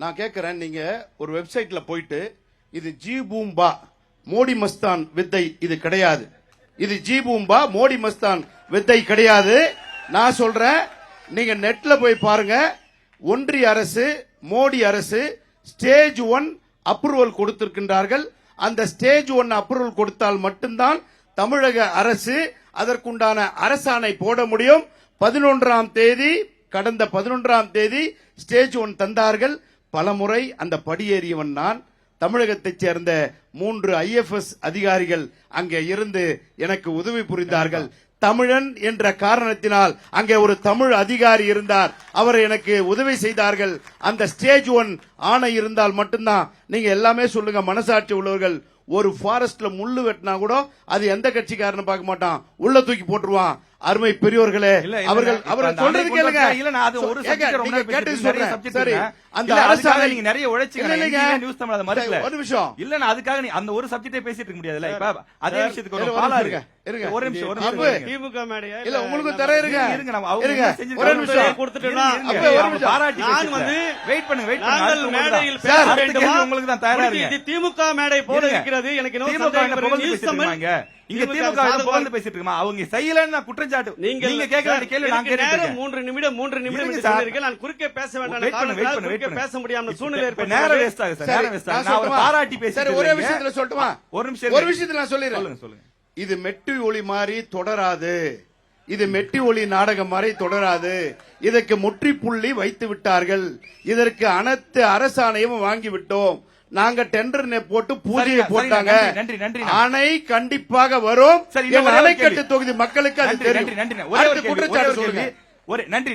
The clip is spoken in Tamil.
நான் கேட்கிறேன், நீங்க ஒரு வெப்சைட்ல போயிட்டு இது ஜி பூம்பா மோடி மஸ்தான் வித்தை இது கிடையாது, இது ஜி பூம்பா மோடி மஸ்தான் வித்தை கிடையாது. நான் சொல்றேன், நீங்க நெட்ல போய் பாருங்க. ஒன்றிய அரசு மோடி அரசு ஸ்டேஜ் 1 அப்ரூவல் கொடுத்திருக்கின்றார்கள். அந்த ஸ்டேஜ் 1 அப்ரூவல் கொடுத்தால் மட்டும்தான் தமிழக அரசு அதற்குண்டான அரசாணை போட முடியும். 11ஆம் தேதி, கடந்த 11ஆம் தேதி ஸ்டேஜ் 1 தந்தார்கள். பலமுறை அந்த படியேறியவன் நான். தமிழகத்தைச் சேர்ந்த 3 IFS அதிகாரிகள் அங்கே இருந்து எனக்கு உதவி புரிந்தார்கள். தமிழன் என்ற காரணத்தினால் அங்கே ஒரு தமிழ் அதிகாரி இருந்தார், அவர் எனக்கு உதவி செய்தார்கள். அந்த ஸ்டேஜ் 1 ஆணை இருந்தால் மட்டும்தான் நீங்க எல்லாமே சொல்லுங்க. மனசாட்சி உள்ளவர்கள், ஒரு ஃபாரஸ்ட்ல முள்ளு வெட்டினா கூட அது எந்த கட்சிக்காரன்னு பார்க்க மாட்டான், உள்ள தூக்கி போட்டுருவான். அருமை பெரியோர்களே, அவர்கள் சொல்றது கேளுங்க. இல்ல நான் அது ஒரு சப்ஜெக்ட் ரொம்ப கேட்டு சொல்றேன். சரி, அந்த அரசாணை நீங்க நிறைய உழைச்சீங்க. நியூஸ் தமிழ் அத மறக்கல. ஒரு நிமிஷம். இல்ல நான் அதுக்காக நீ அந்த ஒரு சப்ஜெக்டே பேசிட்டு இருக்க முடியாதுல. இப்ப அதே விஷயத்துக்கு ஒரு பாலா இருங்க. ஒரு நிமிஷம். திமுக மேடையா இல்ல உங்களுக்கு தர இருங்க. இருங்க நான் அவங்க ஒரு நிமிஷம் கொடுத்துட்டேனா ஒரு நிமிஷம் பாராட்டி நான் வந்து வெயிட் பண்ணுங்க. நாங்கள் மேடையில் பேச வேண்டுமா? உங்களுக்கு தான் தயாரா இருக்கு. இது திமுக மேடை போல இருக்கிறது. எனக்கு நோ சந்தேகம். இங்க திமுக புகழ்ந்து பேசிட்டு இருக்கமா? அவங்க செய்யலன்னு நான் குற்றச்சாட்டு. நீங்க கேட்கற கேள்வி நான் கேட்கிறேன். 3 நிமிடம் சொல்லிருக்கேன். நான் குறுக்கே பேச வேண்டாம். குறுக்கே பேச முடியாம சூழ்நிலை ஏற்படும். நேரம் வேஸ்ட் ஆகுது சார். நேரம் வேஸ்ட் ஆகுது. நான் ஒரு பாராட்டி பேசுறேன். ஒரே விஷயத்துல சொல்லட்டுமா? ஒரு நிமிஷம். ஒரு விஷயத்துல நான் சொல்லிறேன். சொல்லுங்க. இது மெட்டி ஒளி மாதிரி தொடராது. இது மெட்டி ஒளி நாடகம் மாதிரி தொடராது. இதற்கு முற்றுப்புள்ளி வைத்து விட்டார்கள். இதற்கு அனைத்து அரசாணையும் வாங்கி விட்டோம். நாங்க டெண்டர் போட்டு பூஜையை போட்டாங்க. அணை கண்டிப்பாக வரும். அணைக்கட்டு தொகுதி மக்களுக்கு அது தெரியும். குற்றச்சாட்டு சொல்லுங்க. நன்றி.